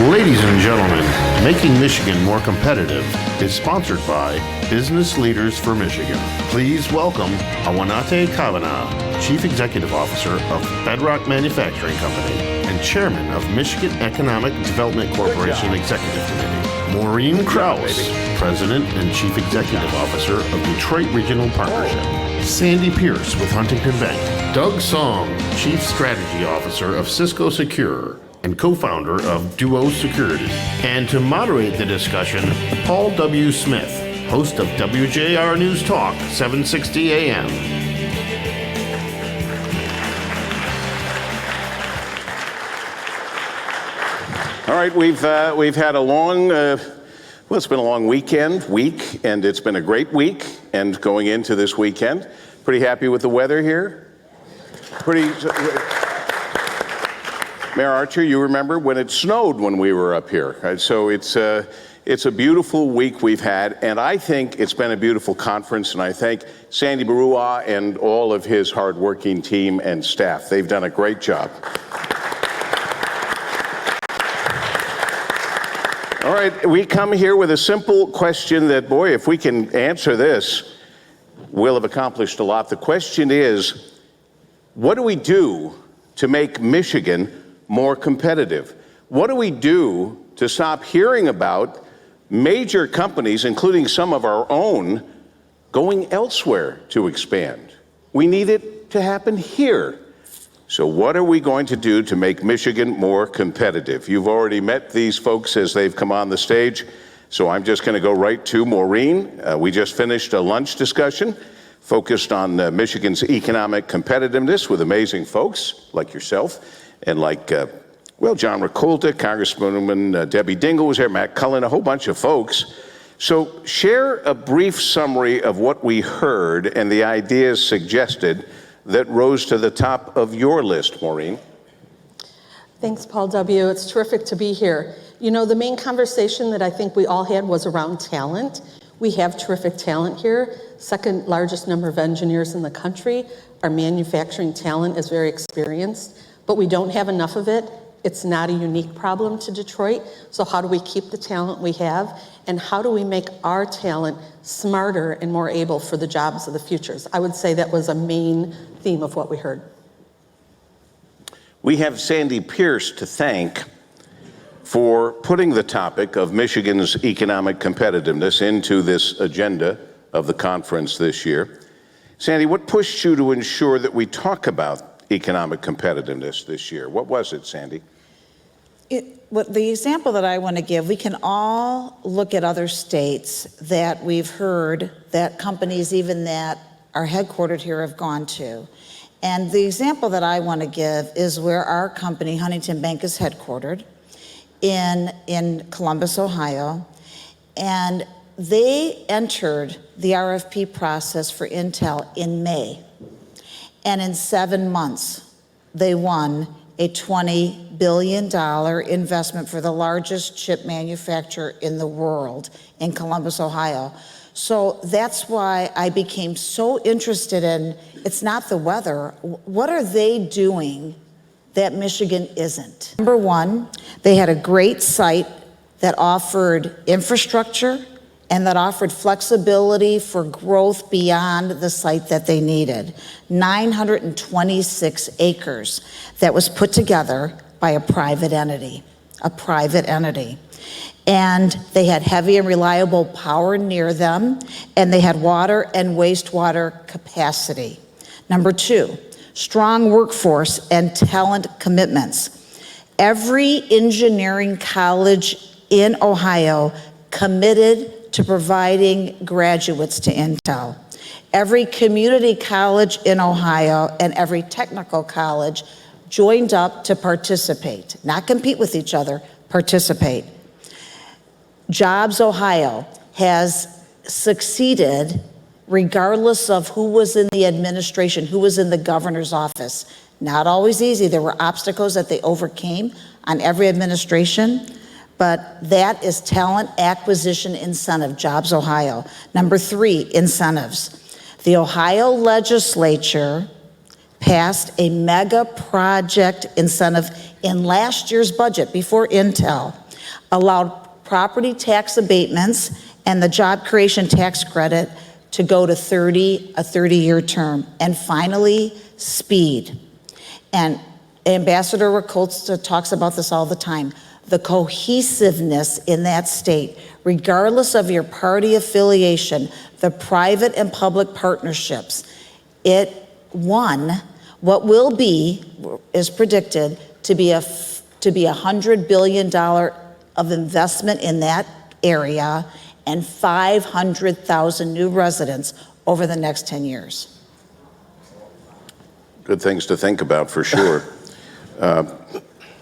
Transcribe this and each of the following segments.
Ladies and gentlemen, Making Michigan More Competitive is sponsored by Business Leaders for Michigan. Please welcome Awenate Cobbina, Chief Executive Officer of Bedrock Manufacturing Company and Chairman of Michigan Economic Development Corporation Executive Committee. Maureen Krauss, President and Chief Executive Officer of Detroit Regional Partnership. Sandy Pierce with Huntington Bank. Doug Song, Chief Strategy Officer of Cisco Secure and co-founder of Duo Security. And to moderate the discussion, Paul W. Smith, host of WJR News Talk, 760 AM. All right, we've had a long, it's been a long week, and it's been a great week, and going into this weekend. Pretty happy with the weather here? Mayor Archer, you remember when it snowed when we were up here. So it's a beautiful week we've had, and I think it's been a beautiful conference, and I thank Sandy Baruah and all of his hardworking team and staff. They've done a great job. All right, we come here with a simple question that, boy, if we can answer this, we'll have accomplished a lot. The question is, what do we do to make Michigan more competitive? What do we do to stop hearing about major companies, including some of our own, going elsewhere to expand? We need it to happen here. So what are we going to do to make Michigan more competitive? You've already met these folks as they've come on the stage, so I'm just going to go right to Maureen. We just finished a lunch discussion focused on Michigan's economic competitiveness with amazing folks like yourself and like, John Ricolta, Congresswoman Debbie Dingell was there, Matt Cullen, a whole bunch of folks. So share a brief summary of what we heard and the ideas suggested that rose to the top of your list, Maureen. Thanks, Paul W. It's terrific to be here. You know, the main conversation that I think we all had was around talent. We have terrific talent here, second largest number of engineers in the country. Our manufacturing talent is very experienced, but we don't have enough of it. It's not a unique problem to Detroit. So how do we keep the talent we have? And how do we make our talent smarter and more able for the jobs of the futures? I would say that was a main theme of what we heard. We have Sandy Pierce to thank for putting the topic of Michigan's economic competitiveness into this agenda of the conference this year. Sandy, what pushed you to ensure that we talk about economic competitiveness this year? What was it, Sandy? The example that I want to give, we can all look at other states that we've heard that companies even that are headquartered here have gone to. And the example that I want to give is where our company, Huntington Bank, is headquartered in Columbus, Ohio. And they entered the RFP process for Intel in May. And in 7 months, they won a $20 billion investment for the largest chip manufacturer in the world in Columbus, Ohio. So that's why I became so interested in, it's not the weather, what are they doing that Michigan isn't? Number one, they had a great site that offered infrastructure and that offered flexibility for growth beyond the site that they needed. 926 acres that was put together by a private entity. And they had heavy and reliable power near them, and they had water and wastewater capacity. Number two, strong workforce and talent commitments. Every engineering college in Ohio committed to providing graduates to Intel. Every community college in Ohio and every technical college joined up to participate, not compete with each other, participate. Jobs Ohio has succeeded regardless of who was in the administration, who was in the governor's office. Not always easy. There were obstacles that they overcame on every administration. But that is talent acquisition incentive, Jobs Ohio. Number three, incentives. The Ohio legislature passed a mega project incentive in last year's budget before Intel allowed property tax abatements and the job creation tax credit to go to a 30-year term. And finally, speed. And Ambassador Rakolta talks about this all the time. The cohesiveness in that state, regardless of your party affiliation, the private and public partnerships, it won what will be, is predicted, to be $100 billion of investment in that area and 500,000 new residents over the next 10 years. Good things to think about for sure.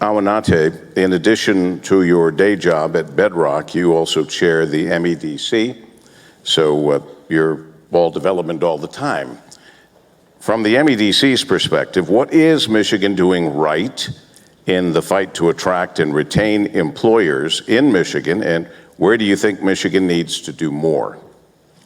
Awenate, in addition to your day job at Bedrock, you also chair the MEDC, so you're ball development all the time. From the MEDC's perspective, what is Michigan doing right in the fight to attract and retain employers in Michigan, and where do you think Michigan needs to do more?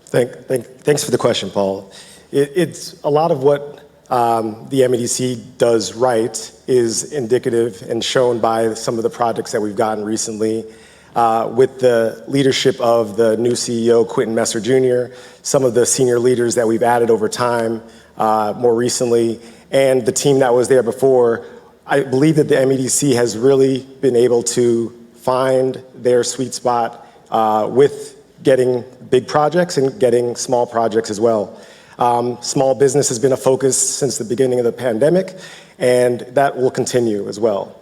Thanks for the question, Paul. It's a lot of what the MEDC does right is indicative and shown by some of the projects that we've gotten recently with the leadership of the new CEO, Quentin Messer Jr., some of the senior leaders that we've added over time more recently, and the team that was there before. I believe that the MEDC has really been able to find their sweet spot with getting big projects and getting small projects as well. Small business has been a focus since the beginning of the pandemic, and that will continue as well.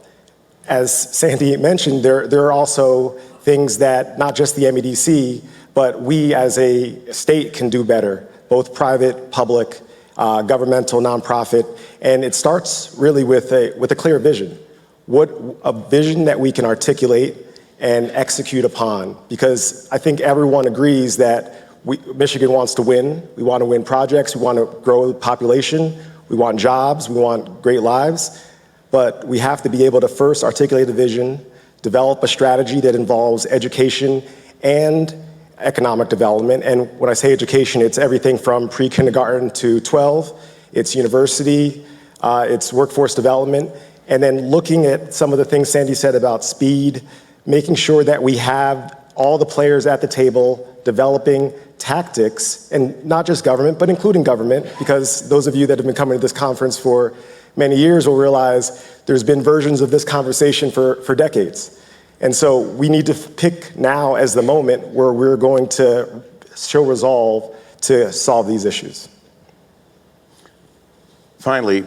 As Sandy mentioned, there are also things that not just the MEDC, but we as a state can do better, both private, public, governmental, nonprofit, and it starts really with a clear vision. A vision that we can articulate and execute upon, because I think everyone agrees that Michigan wants to win. We want to win projects, we want to grow the population, we want jobs, we want great lives, but we have to be able to first articulate a vision, develop a strategy that involves education and economic development. And when I say education, it's everything from pre-kindergarten to 12, it's university, it's workforce development, and then looking at some of the things Sandy said about speed, making sure that we have all the players at the table developing tactics, and not just government, but including government, because those of you that have been coming to this conference for many years will realize there's been versions of this conversation for decades. And so we need to pick now as the moment where we're going to show resolve to solve these issues. Finally,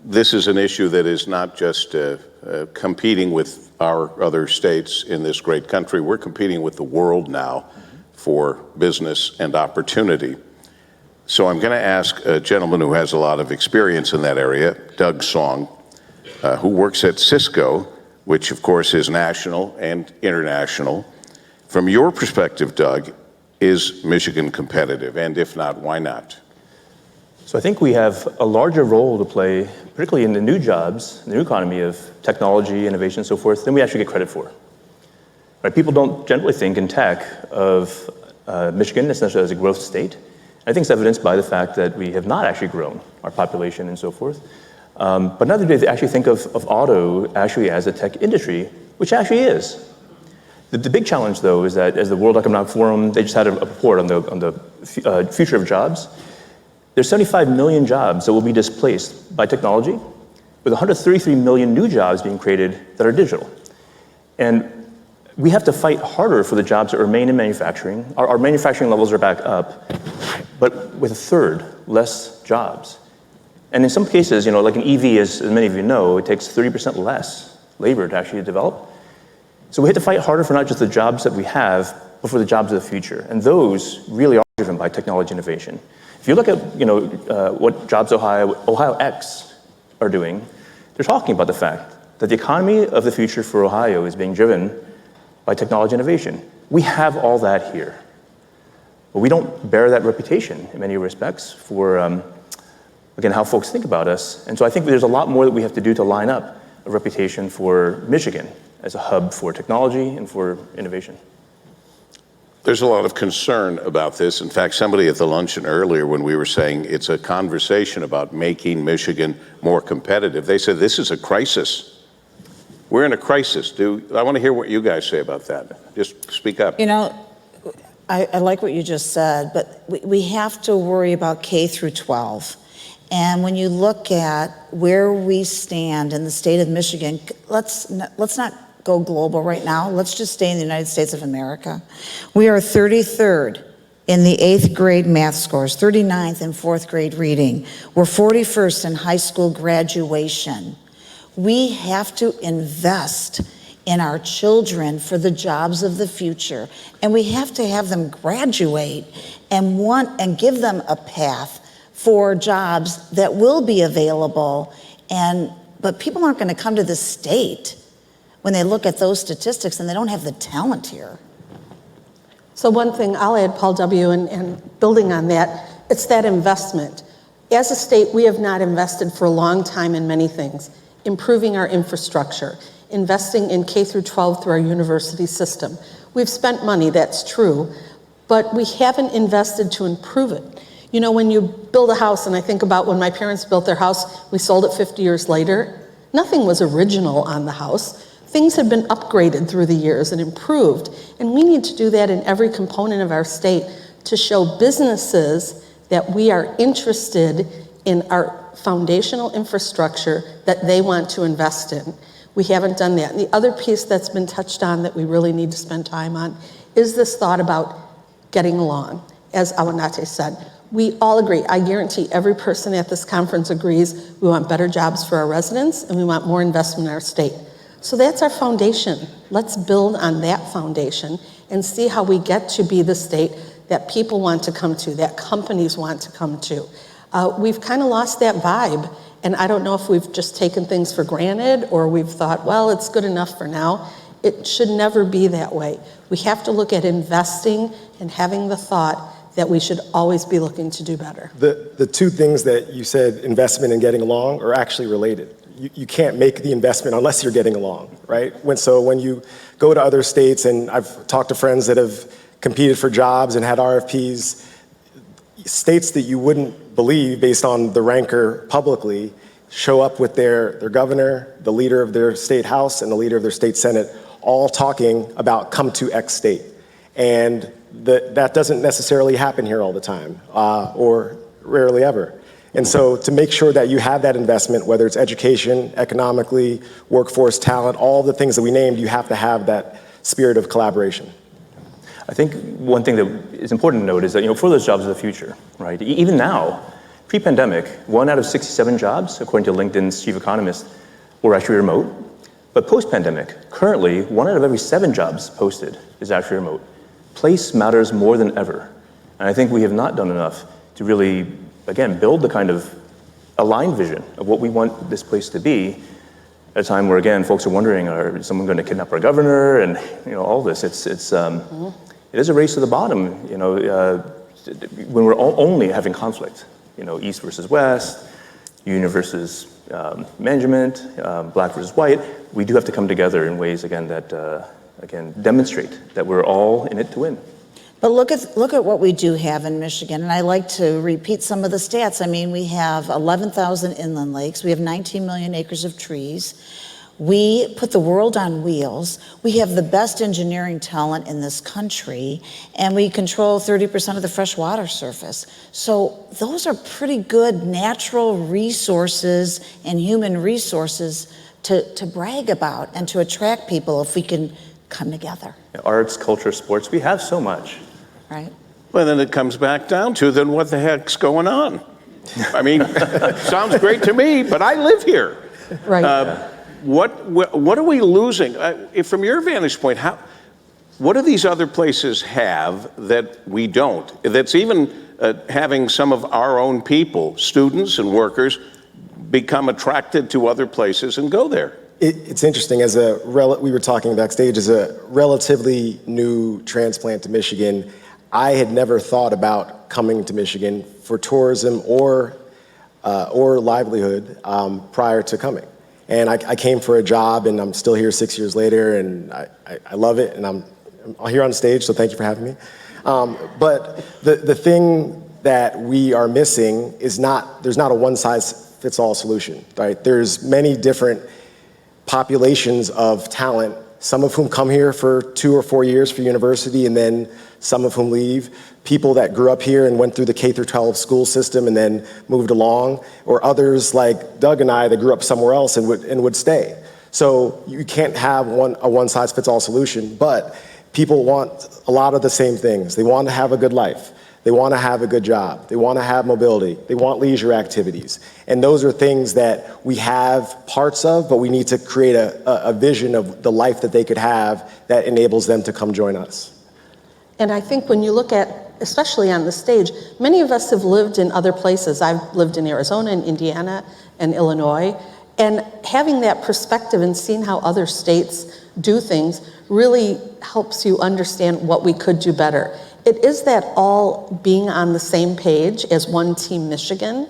this is an issue that is not just competing with our other states in this great country. We're competing with the world now for business and opportunity. So I'm going to ask a gentleman who has a lot of experience in that area, Doug Song, who works at Cisco, which of course is national and international. From your perspective, Doug, is Michigan competitive? And if not, why not? So I think we have a larger role to play, particularly in the new jobs, the new economy of technology, innovation, and so forth, than we actually get credit for. Right? People don't generally think in tech of Michigan essentially as a growth state. I think it's evidenced by the fact that we have not actually grown our population and so forth. But neither do they actually think of auto actually as a tech industry, which actually is. The big challenge, though, is that as the World Economic Forum, they just had a report on the future of jobs. There's 75 million jobs that will be displaced by technology, with 133 million new jobs being created that are digital. And we have to fight harder for the jobs that remain in manufacturing. Our manufacturing levels are back up, but with a third less jobs. And in some cases, like an EV, as many of you know, it takes 30% less labor to actually develop. So we have to fight harder for not just the jobs that we have, but for the jobs of the future. And those really are driven by technology innovation. If you look at what Jobs Ohio X are doing, they're talking about the fact that the economy of the future for Ohio is being driven by technology innovation. We have all that here. But we don't bear that reputation in many respects for, again, how folks think about us. And so I think there's a lot more that we have to do to line up a reputation for Michigan as a hub for technology and for innovation. There's a lot of concern about this. In fact, somebody at the luncheon earlier, when we were saying it's a conversation about making Michigan more competitive, they said this is a crisis. We're in a crisis. I want to hear what you guys say about that. Just speak up. You know, I like what you just said, but we have to worry about K through 12. And when you look at where we stand in the state of Michigan, let's not go global right now. Let's just stay in the United States of America. We are 33rd in the 8th grade math scores, 39th in 4th grade reading. We're 41st in high school graduation. We have to invest in our children for the jobs of the future. And we have to have them graduate and give them a path for jobs that will be available. But people aren't going to come to the state when they look at those statistics and they don't have the talent here. So one thing I'll add, Paul W., and building on that, it's that investment. As a state, we have not invested for a long time in many things. Improving our infrastructure, investing in K through 12 through our university system. We've spent money, that's true, but we haven't invested to improve it. You know, when you build a house, and I think about when my parents built their house, we sold it 50 years later, nothing was original on the house. Things had been upgraded through the years and improved, and we need to do that in every component of our state to show businesses that we are interested in our foundational infrastructure that they want to invest in. We haven't done that. And the other piece that's been touched on that we really need to spend time on is this thought about getting along. As Awenate said, we all agree. I guarantee every person at this conference agrees we want better jobs for our residents and we want more investment in our state. So that's our foundation. Let's build on that foundation and see how we get to be the state that people want to come to, that companies want to come to. We've kind of lost that vibe, and I don't know if we've just taken things for granted or we've thought, well, it's good enough for now. It should never be that way. We have to look at investing and having the thought that we should always be looking to do better. The two things that you said, investment and getting along, are actually related. You can't make the investment unless you're getting along, right? So when you go to other states, and I've talked to friends that have competed for jobs and had RFPs, states that you wouldn't believe based on the ranker publicly show up with their governor, the leader of their state house, and the leader of their state senate, all talking about come to X state. And that doesn't necessarily happen here all the time, or rarely ever. And so to make sure that you have that investment, whether it's education, economically, workforce, talent, all the things that we named, you have to have that spirit of collaboration. I think one thing that is important to note is that, for those jobs of the future, right? Even now, pre-pandemic, 1 out of 67 jobs, according to LinkedIn's chief economist, were actually remote. But post-pandemic, currently, 1 out of every 7 jobs posted is actually remote. Place matters more than ever. And I think we have not done enough to really, again, build the kind of aligned vision of what we want this place to be at a time where, again, folks are wondering, is someone going to kidnap our governor? And, all this. It is a race to the bottom, when we're only having conflict, East versus West, union versus management, black versus white. We do have to come together in ways, again, that, demonstrate that we're all in it to win. But look at what we do have in Michigan, and I like to repeat some of the stats. I mean, we have 11,000 inland lakes. We have 19 million acres of trees. We put the world on wheels. We have the best engineering talent in this country, and we control 30% of the freshwater surface. So those are pretty good natural resources and human resources to brag about and to attract people if we can come together. Arts, culture, sports, we have so much. Right. Well, then it comes back down to, then what the heck's going on? I mean, sounds great to me, but I live here. Right. What are we losing? From your vantage point, what do these other places have that we don't? That's even having some of our own people, students and workers, become attracted to other places and go there. It's interesting, we were talking backstage, as a relatively new transplant to Michigan, I had never thought about coming to Michigan for tourism or livelihood prior to coming. And I came for a job, and I'm still here 6 years later, and I love it, and I'm here on stage, so thank you for having me. But the thing that we are missing is there's not a one-size-fits-all solution, right? There's many different populations of talent, some of whom come here for 2 or 4 years for university, and then some of whom leave. People that grew up here and went through the K through 12 school system and then moved along, or others like Doug and I that grew up somewhere else and would stay. So you can't have a one-size-fits-all solution, but people want a lot of the same things. They want to have a good life. They want to have a good job. They want to have mobility. They want leisure activities. And those are things that we have parts of, but we need to create a vision of the life that they could have that enables them to come join us. And I think when you look at, especially on the stage, many of us have lived in other places. I've lived in Arizona and Indiana and Illinois, and having that perspective and seeing how other states do things really helps you understand what we could do better. It is that all being on the same page as one team Michigan.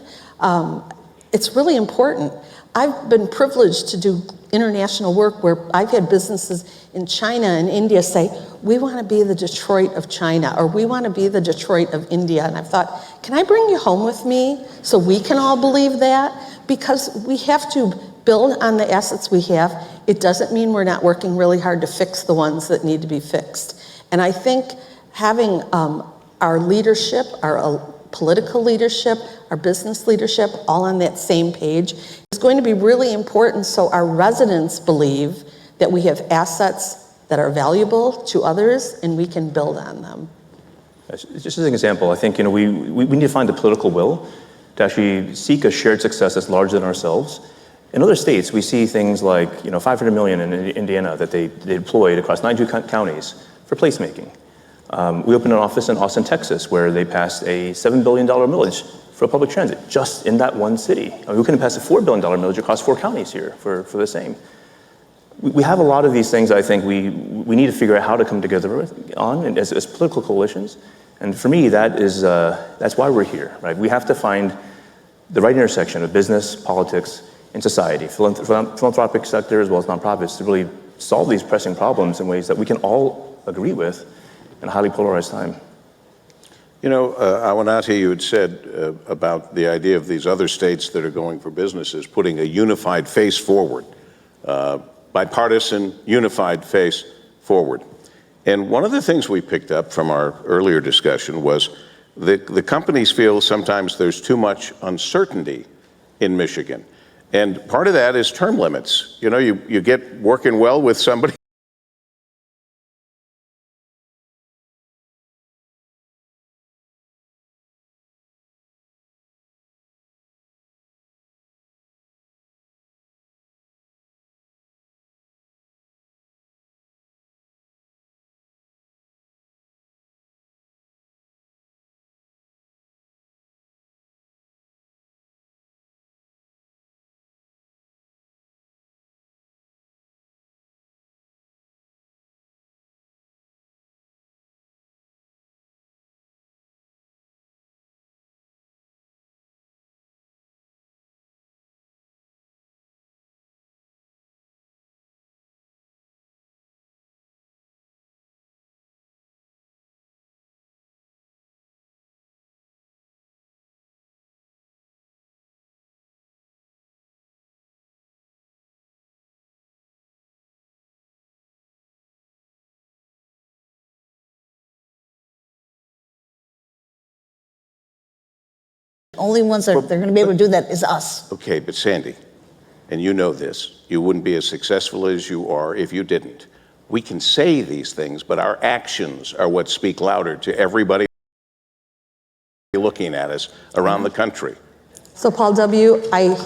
It's really important. I've been privileged to do international work where I've had businesses in China and India say, we want to be the Detroit of China, or we want to be the Detroit of India. And I've thought, can I bring you home with me so we can all believe that? Because we have to build on the assets we have. It doesn't mean we're not working really hard to fix the ones that need to be fixed. And I think having our leadership, our political leadership, our business leadership, all on that same page is going to be really important so our residents believe that we have assets that are valuable to others and we can build on them. Just as an example, I think we need to find the political will to actually seek a shared success that's larger than ourselves. In other states, we see things like $500 million in Indiana that they deployed across 92 counties for placemaking. We opened an office in Austin, Texas, where they passed a $7 billion millage for public transit, just in that one city. I mean, we couldn't pass a $4 billion millage across 4 counties here for the same. We have a lot of these things I think we need to figure out how to come together on and as political coalitions. And for me, that's why we're here, right? We have to find the right intersection of business, politics, and society, philanthropic sector as well as nonprofits, to really solve these pressing problems in ways that we can all agree with in a highly polarized time. Awenate, you had said about the idea of these other states that are going for businesses, putting a unified face forward, bipartisan, unified face forward. And one of the things we picked up from our earlier discussion was that the companies feel sometimes there's too much uncertainty in Michigan. And part of that is term limits. You get working well with somebody. Only ones that they're going to be able to do that is us. Okay, but Sandy, and you know this, you wouldn't be as successful as you are if you didn't. We can say these things, but our actions are what speak louder to everybody looking at us around the country. So Paul W., I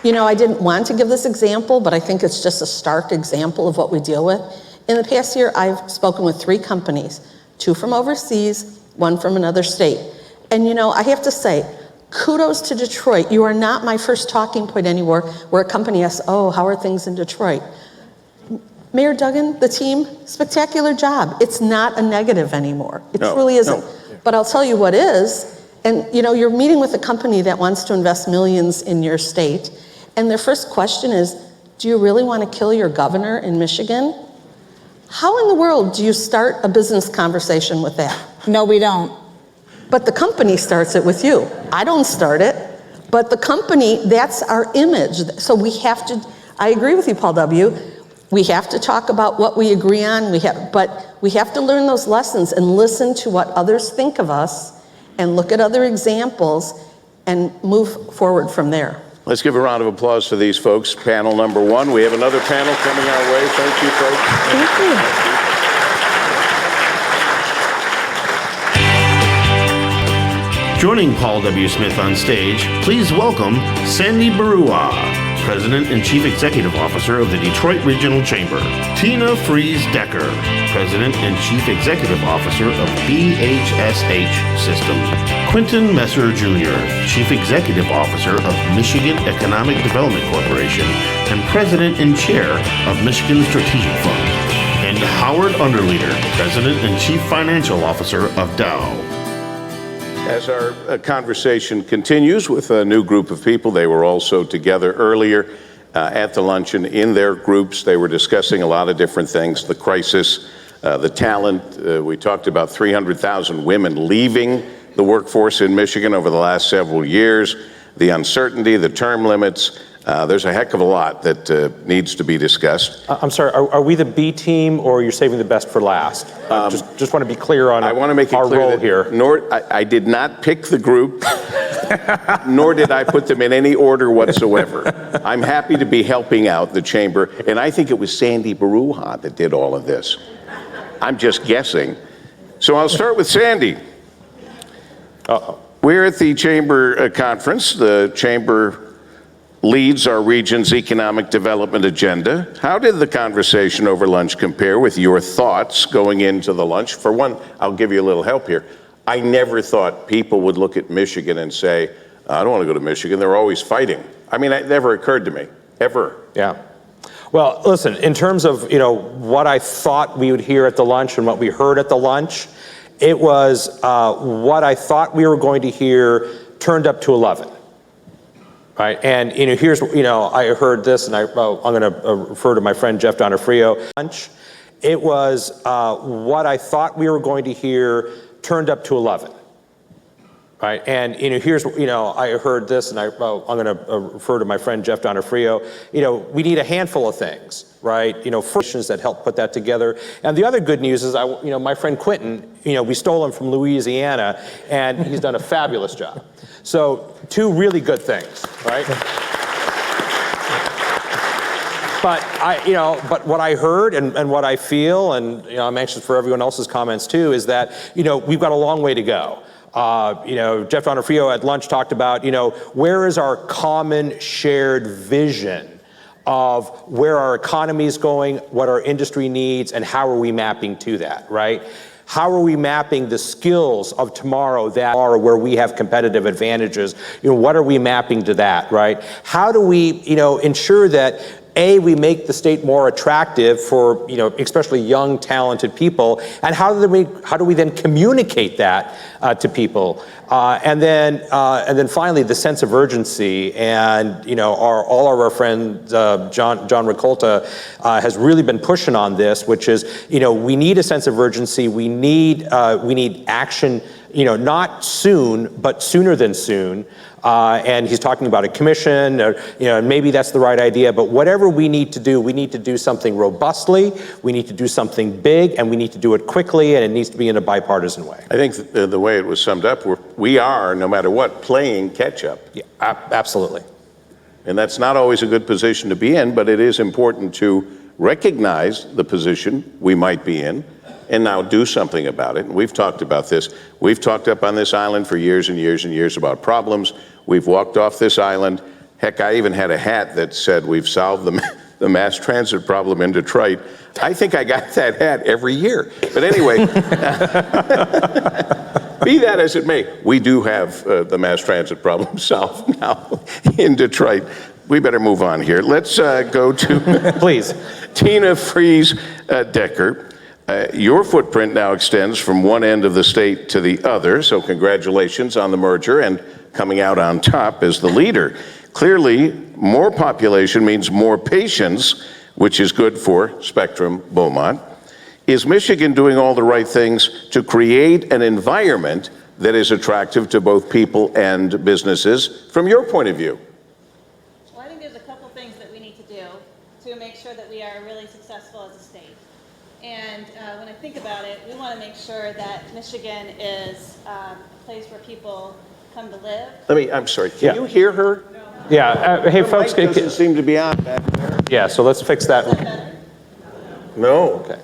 didn't want to give this example, but I think it's just a stark example of what we deal with. In the past year, I've spoken with 3 companies, 2 from overseas, 1 from another state. And I have to say, kudos to Detroit. You are not my first talking point anymore where a company asks, oh, how are things in Detroit? Mayor Duggan, the team, spectacular job. It's not a negative anymore. It truly isn't. No. But I'll tell you what is, and you're meeting with a company that wants to invest millions in your state, and their first question is, do you really want to kill your governor in Michigan? How in the world do you start a business conversation with that? No, we don't. But the company starts it with you. I don't start it. But the company, that's our image. So we have to, I agree with you, Paul W. We have to talk about what we agree on, but we have to learn those lessons and listen to what others think of us and look at other examples and move forward from there. Let's give a round of applause to these folks. Panel number one. We have another panel coming our way. Thank you, folks. Thank you. Joining Paul W. Smith on stage, please welcome Sandy Baruah, President and Chief Executive Officer of the Detroit Regional Chamber. Tina Freese Decker, President and Chief Executive Officer of BHSH Systems. Quentin Messer Jr., Chief Executive Officer of Michigan Economic Development Corporation and President and Chair of Michigan Strategic Fund. And Howard Underleader, President and Chief Financial Officer of Dow. As our conversation continues with a new group of people, they were also together earlier at the luncheon in their groups. They were discussing a lot of different things, the crisis, the talent. We talked about 300,000 women leaving the workforce in Michigan over the last several years, the uncertainty, the term limits. There's a heck of a lot that needs to be discussed. I'm sorry, are we the B team or you're saving the best for last? Just want to be clear on I want to make it our clear role that here. I did not pick the group, nor did I put them in any order whatsoever. I'm happy to be helping out the chamber, and I think it was Sandy Baruah that did all of this. I'm just guessing. So I'll start with Sandy. We're at the chamber conference. The chamber leads our region's economic development agenda. How did the conversation over lunch compare with your thoughts going into the lunch? For one, I'll give you a little help here. I never thought people would look at Michigan and say, I don't want to go to Michigan, they're always fighting. I mean, it never occurred to me, ever. Yeah. Well, listen, in terms of, what I thought we would hear at the lunch and what we heard at the lunch, it was what I thought we were going to hear turned up to 11. Right, and here's I heard this, and I'm going to refer to my friend Jeff Donofrio. It was what I thought we were going to hear turned up to 11. Right, and here's I heard this, and I'm going to refer to my friend Jeff Donofrio. We need a handful of things, right? First that help put that together. And the other good news is, my friend Quentin, we stole him from Louisiana, and he's done a fabulous job. So two really good things, right? But what I heard and what I feel, and I'm anxious for everyone else's comments too, is that we've got a long way to go. Jeff Donofrio at lunch talked about where is our common shared vision of where our economy is going, what our industry needs, and how are we mapping to that, right? How are we mapping the skills of tomorrow that are where we have competitive advantages? What are we mapping to that, right? How do we, ensure that we make the state more attractive for, especially young, talented people, and how do we then communicate that to people? And then finally, the sense of urgency, and all of our friends, John Ricolta has really been pushing on this, which is we need a sense of urgency. We need action. Not soon, but sooner than soon. And he's talking about a commission, and maybe that's the right idea, but whatever we need to do something robustly, we need to do something big, and we need to do it quickly, and it needs to be in a bipartisan way. I think the way it was summed up, we are, no matter what, playing catch up. Yeah, absolutely. And that's not always a good position to be in, but it is important to recognize the position we might be in, and now do something about it. And we've talked about this. We've talked up on this island for years and years and years about problems. We've walked off this island. Heck, I even had a hat that said we've solved the mass transit problem in Detroit. I think I got that hat every year. But anyway, be that as it may, we do have the mass transit problem solved now in Detroit. We better move on here. Let's go to please, Tina Freese Decker. Your footprint now extends from one end of the state to the other, so congratulations on the merger and coming out on top as the leader. Clearly, more population means more patients, which is good for Spectrum Beaumont. Is Michigan doing all the right things to create an environment that is attractive to both people and businesses from your point of view? Well, I think there's a couple things that we need to do to make sure that we are really successful as a state. And when I think about it, we want to make sure that Michigan is a place where people come to live. I'm sorry, can you hear her? Yeah, hey folks, Mic doesn't seem to be on back there. yeah, so let's fix that. No. Okay.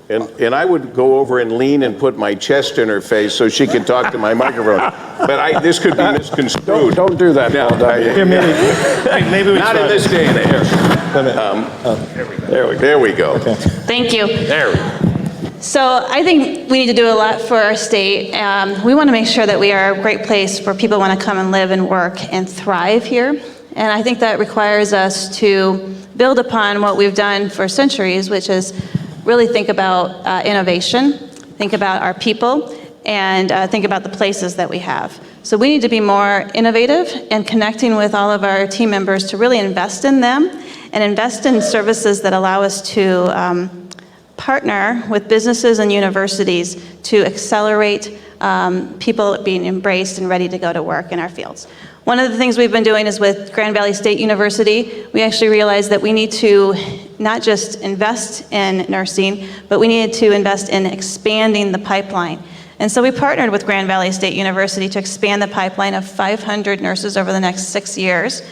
And I would go over and lean and put my chest in her face so she could talk to my microphone. But this could be misconstrued. Don't do that, No, Paul W. maybe we not in this day and age. There we go. Thank you. There we go. So I think we need to do a lot for our state. We want to make sure that we are a great place where people want to come and live and work and thrive here. And I think that requires us to build upon what we've done for centuries, which is really think about innovation, think about our people, and think about the places that we have. So we need to be more innovative and connecting with all of our team members to really invest in them and invest in services that allow us to partner with businesses and universities to accelerate people being embraced and ready to go to work in our fields. One of the things we've been doing is with Grand Valley State University, we actually realized that we need to not just invest in nursing, but we needed to invest in expanding the pipeline. And so we partnered with Grand Valley State University to expand the pipeline of 500 nurses over the next 6 years.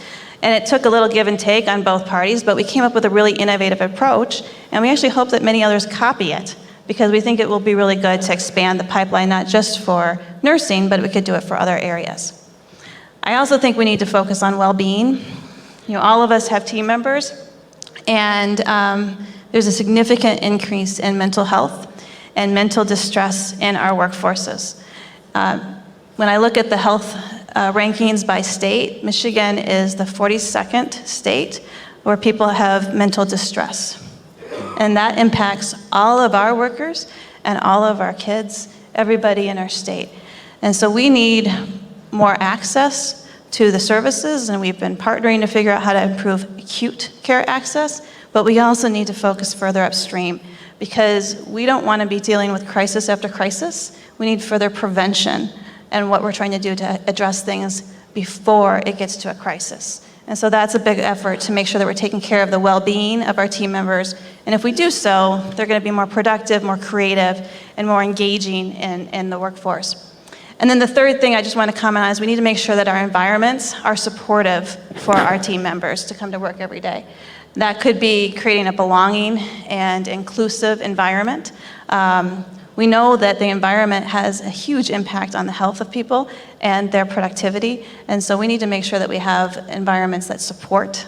And it took a little give and take on both parties, but we came up with a really innovative approach, and we actually hope that many others copy it, because we think it will be really good to expand the pipeline, not just for nursing, but we could do it for other areas. I also think we need to focus on well-being. You know, all of us have team members, and there's a significant increase in mental health and mental distress in our workforces. When I look at the health rankings by state, Michigan is the 42nd state where people have mental distress. And that impacts all of our workers and all of our kids, everybody in our state. And so we need more access to the services, and we've been partnering to figure out how to improve acute care access, but we also need to focus further upstream, because we don't want to be dealing with crisis after crisis. We need further prevention and what we're trying to do to address things before it gets to a crisis. And so that's a big effort to make sure that we're taking care of the well-being of our team members. And if we do so, they're going to be more productive, more creative, and more engaging in the workforce. And then the third thing I just want to comment on is we need to make sure that our environments are supportive for our team members to come to work every day. That could be creating a belonging and inclusive environment. We know that the environment has a huge impact on the health of people and their productivity, and so we need to make sure that we have environments that support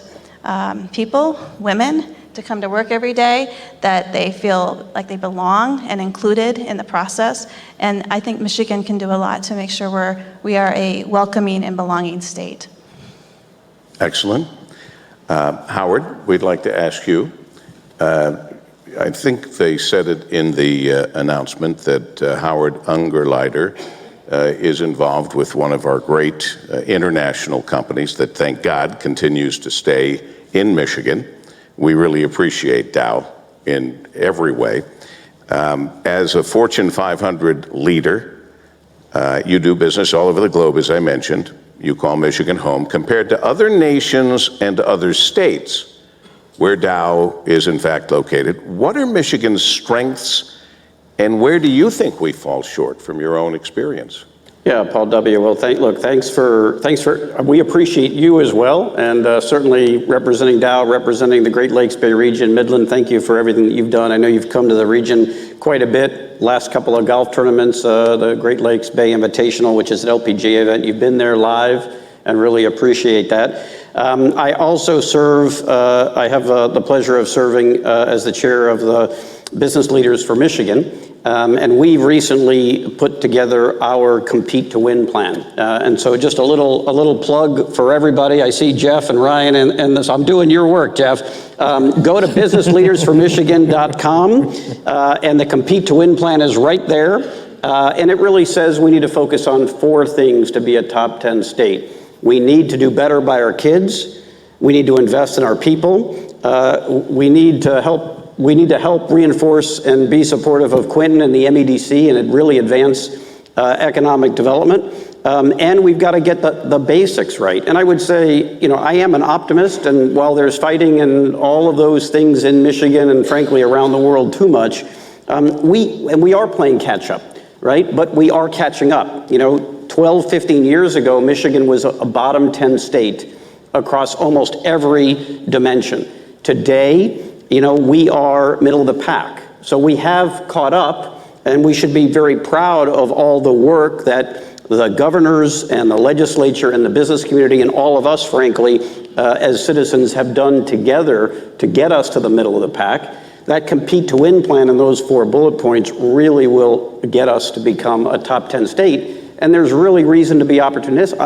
people, women, to come to work every day, that they feel like they belong and included in the process. And I think Michigan can do a lot to make sure we are a welcoming and belonging state. Excellent. Howard, we'd like to ask you, I think they said it in the announcement that Howard Ungerleider is involved with one of our great international companies that, thank God, continues to stay in Michigan. We really appreciate Dow in every way. As a Fortune 500 leader, you do business all over the globe, as I mentioned. You call Michigan home. Compared to other nations and other states where Dow is in fact located, what are Michigan's strengths, and where do you think we fall short from your own experience? Yeah, Paul W. Well, thanks for, we appreciate you as well, and certainly representing Dow, representing the Great Lakes Bay region, Midland. Thank you for everything that you've done. I know you've come to the region quite a bit. Last couple of golf tournaments, the Great Lakes Bay Invitational, which is an LPGA event. You've been there live, and really appreciate that. I also serve, I have the pleasure of serving as the chair of the Business Leaders for Michigan. And we've recently put together our Compete to Win plan. And so just a little plug for everybody. I see Jeff and Ryan and this. I'm doing your work, Jeff. Go to businessleadersformichigan.com, and the Compete to Win plan is right there. And it really says we need to focus on 4 things to be a top 10 state. We need to do better by our kids. We need to invest in our people. We need to help reinforce and be supportive of Quentin and the MEDC and really advance economic development. And we've got to get the basics right. And I would say, I am an optimist, and while there's fighting and all of those things in Michigan and frankly around the world too much, we are playing catch up, right? But we are catching up. 12, 15 years ago, Michigan was a bottom 10 state across almost every dimension. Today, we are middle of the pack. So we have caught up, and we should be very proud of all the work that the governors and the legislature and the business community and all of us, frankly, as citizens have done together to get us to the middle of the pack. That Compete to Win plan and those 4 bullet points really will get us to become a top 10 state. And there's really reason to be optimistic.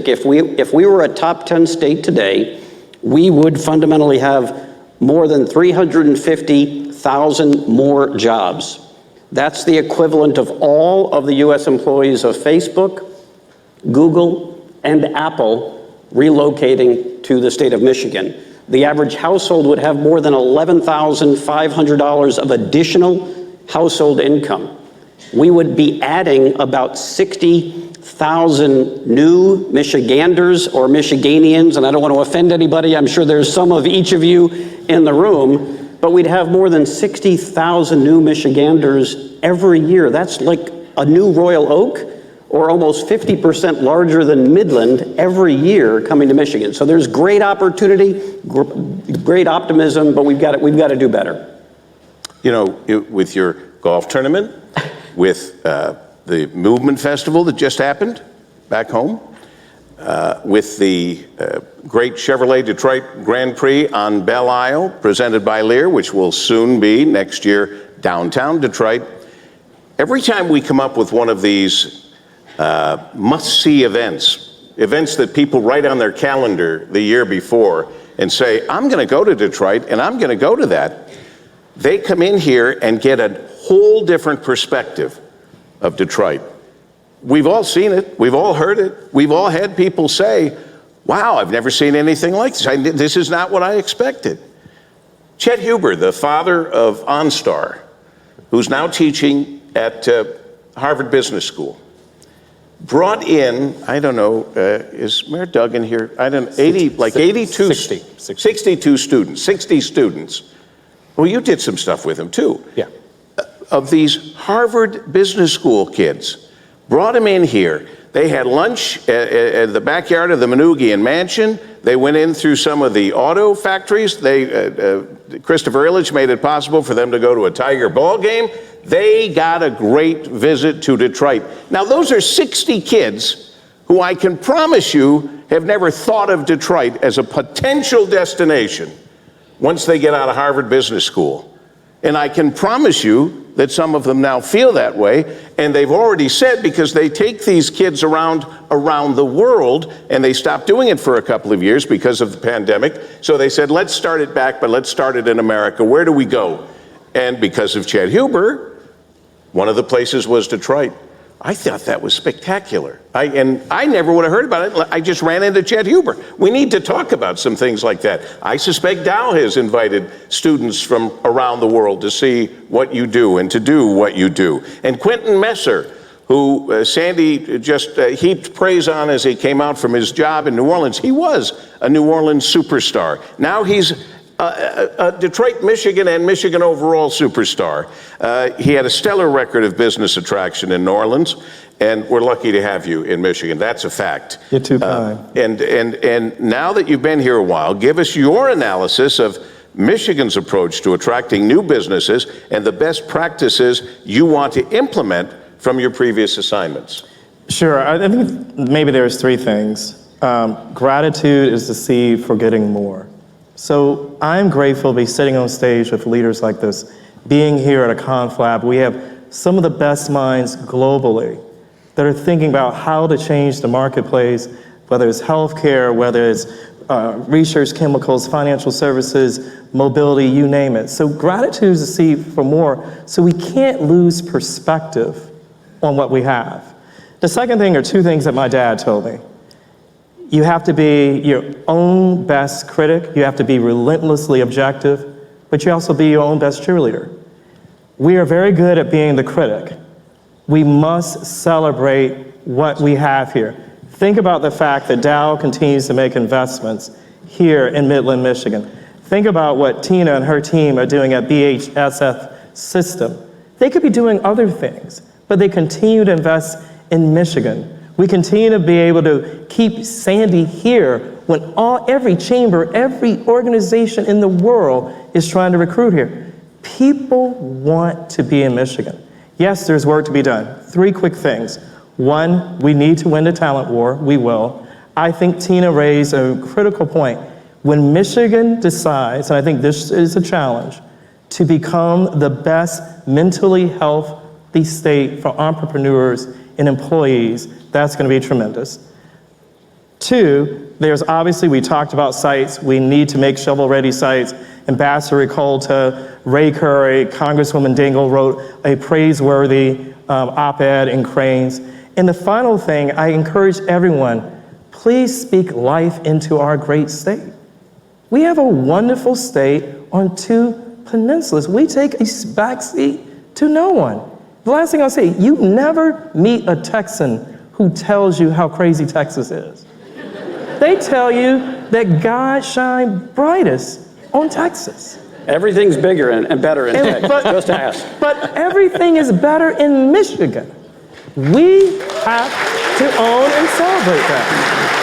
If we were a top 10 state today, we would fundamentally have more than 350,000 more jobs. That's the equivalent of all of the U.S. employees of Facebook, Google, and Apple relocating to the state of Michigan. The average household would have more than $11,500 of additional household income. We would be adding about 60,000 new Michiganders or Michiganians, and I don't want to offend anybody. I'm sure there's some of each of you in the room. But we'd have more than 60,000 new Michiganders every year. That's like a new Royal Oak, or almost 50% larger than Midland every year coming to Michigan. So there's great opportunity, great optimism, but we've got to do better. With your golf tournament, with the Movement Festival that just happened back home, with the great Chevrolet Detroit Grand Prix on Belle Isle, presented by Lear, which will soon be next year downtown Detroit. Every time we come up with one of these must-see events that people write on their calendar the year before and say, I'm going to go to Detroit and I'm going to go to that, they come in here and get a whole different perspective of Detroit. We've all seen it. We've all heard it. We've all had people say, wow, I've never seen anything like this. This is not what I expected. Chet Huber, the father of OnStar, who's now teaching at Harvard Business School, brought in, I don't know, is Mayor Duggan here? I don't know, 62 students, 60 students. Well, you did some stuff with him too. Yeah. Of these Harvard Business School kids. Brought them in here. They had lunch at the backyard of the Manoogian Mansion. They went in through some of the auto factories. Christopher Illich made it possible for them to go to a Tiger ball game. They got a great visit to Detroit. Now, those are 60 kids who I can promise you have never thought of Detroit as a potential destination once they get out of Harvard Business School. And I can promise you that some of them now feel that way, and they've already said, because they take these kids around the world, and they stopped doing it for a couple of years because of the pandemic, so they said, let's start it back, but let's start it in America. Where do we go? And because of Chet Huber, one of the places was Detroit. I thought that was spectacular. I never would have heard about it. I just ran into Chet Huber. We need to talk about some things like that. I suspect Dow has invited students from around the world to see what you do and to do what you do. And Quentin Messer, who Sandy just heaped praise on as he came out from his job in New Orleans. He was a New Orleans superstar. Now he's a Detroit, Michigan, and Michigan overall superstar. He had a stellar record of business attraction in New Orleans, and we're lucky to have you in Michigan. That's a fact. You're too kind. And now that you've been here a while, give us your analysis of Michigan's approach to attracting new businesses and the best practices you want to implement from your previous assignments. Sure. I think maybe there's 3 things. Gratitude is the seed for getting more. So I'm grateful to be sitting on stage with leaders like this, being here at a conflab. We have some of the best minds globally that are thinking about how to change the marketplace, whether it's healthcare, whether it's research, chemicals, financial services, mobility, you name it. So gratitude is the seed for more, so we can't lose perspective on what we have. The second thing are 2 things that my dad told me. You have to be your own best critic. You have to be relentlessly objective, but you also be your own best cheerleader. We are very good at being the critic, We must celebrate what we have here. Think about the fact that Dow continues to make investments here in Midland, Michigan. Think about what Tina and her team are doing at BHSH system. They could be doing other things, but they continue to invest in Michigan. We continue to be able to keep Sandy here when every chamber, every organization in the world is trying to recruit here. People want to be in Michigan. Yes, there's work to be done. 3 quick things. 1, we need to win the talent war. We will. I think Tina raised a critical point. When Michigan decides, and I think this is a challenge, to become the best mentally healthy state for entrepreneurs and employees, that's going to be tremendous. 2, there's obviously, we talked about sites. We need to make shovel-ready sites. Ambassador Ricolta, Ray Curry, Congresswoman Dingell wrote a praiseworthy op-ed in Cranes. And the final thing, I encourage everyone, please speak life into our great state. We have a wonderful state on 2 peninsulas. We take a backseat to no one. The last thing I'll say, you never meet a Texan who tells you how crazy Texas is. They tell you that God shines brightest on Texas. Everything's bigger and better in Texas, just ask. But everything is better in Michigan. We have to own and celebrate that.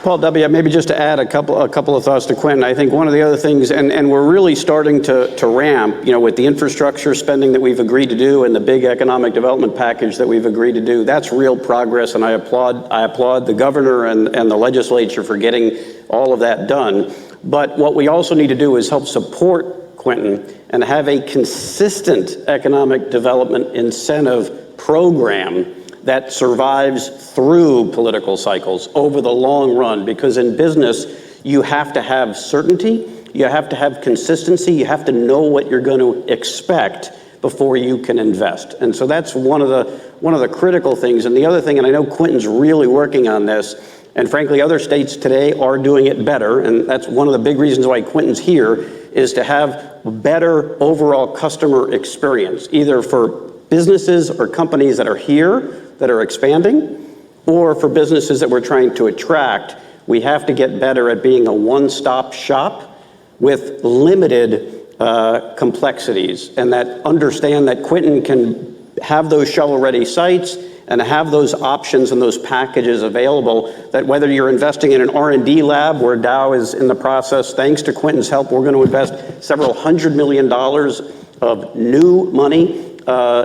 Paul W., maybe just to add a couple of thoughts to Quentin. I think one of the other things, and we're really starting to ramp, with the infrastructure spending that we've agreed to do and the big economic development package that we've agreed to do, that's real progress, and I applaud the governor and the legislature for getting all of that done. But what we also need to do is help support Quentin and have a consistent economic development incentive program that survives through political cycles over the long run, because in business, you have to have certainty, you have to have consistency, you have to know what you're going to expect before you can invest. And so that's one of the critical things. And the other thing, and I know Quentin's really working on this, and frankly, other states today are doing it better, and that's one of the big reasons why Quentin's here, is to have better overall customer experience, either for businesses or companies that are here, that are expanding, or for businesses that we're trying to attract. We have to get better at being a one-stop shop with limited complexities, and that understand that Quentin can have those shovel-ready sites and have those options and those packages available, that whether you're investing in an R&D lab where Dow is in the process, thanks to Quentin's help, we're going to invest several $100 million of new money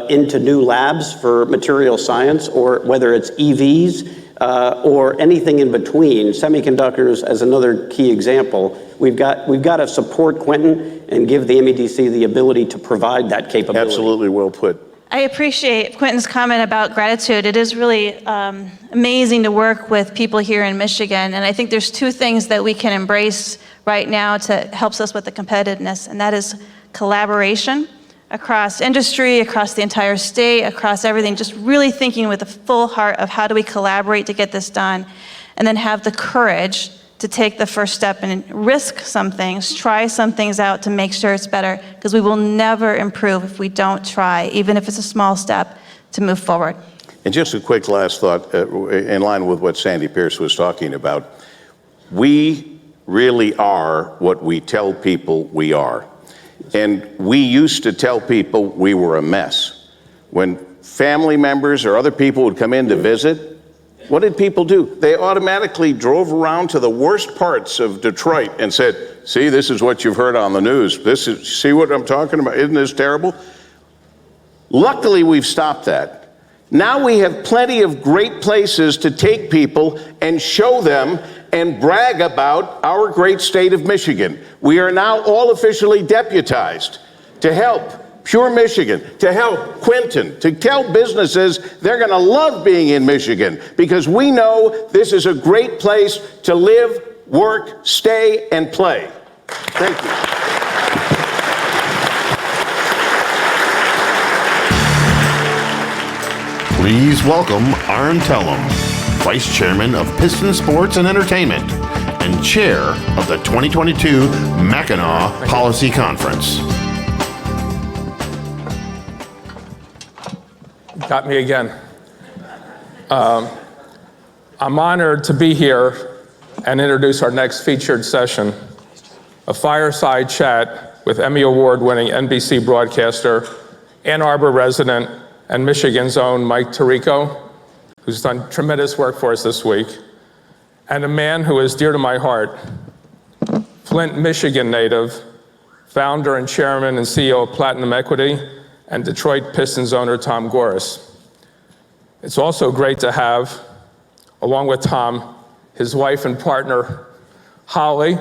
into new labs for material science, or whether it's EVs or anything in between. Semiconductors as another key example. We've got to support Quentin and give the MEDC the ability to provide that capability. Absolutely well put. I appreciate Quentin's comment about gratitude. It is really amazing to work with people here in Michigan, and I think there's 2 things that we can embrace right now to helps us with the competitiveness, and that is collaboration across industry, across the entire state, across everything, just really thinking with a full heart of how do we collaborate to get this done, and then have the courage to take the first step and risk some things, try some things out to make sure it's better, because we will never improve if we don't try, even if it's a small step, to move forward. And just a quick last thought, in line with what Sandy Pierce was talking about. We really are what we tell people we are. And we used to tell people we were a mess. When family members or other people would come in to visit, what did people do? They automatically drove around to the worst parts of Detroit and said, see, this is what you've heard on the news. See what I'm talking about? Isn't this terrible? Luckily, we've stopped that. Now we have plenty of great places to take people and show them and brag about our great state of Michigan. We are now all officially deputized to help Pure Michigan, to help Quentin, to tell businesses they're going to love being in Michigan, because we know this is a great place to live, work, stay, and play. Thank you. Please welcome Arn Tellem, Vice Chairman of Piston Sports and Entertainment and Chair of the 2022 Mackinac Policy Conference. Got me again. I'm honored to be here and introduce our next featured session, a fireside chat with Emmy Award-winning NBC broadcaster, Ann Arbor resident, and Michigan's own Mike Tirico, who's done tremendous work for us this week, and a man who is dear to my heart, Flint, Michigan native, founder and chairman and CEO of Platinum Equity, and Detroit Pistons owner Tom Gores. It's also great to have, along with Tom, his wife and partner, Holly,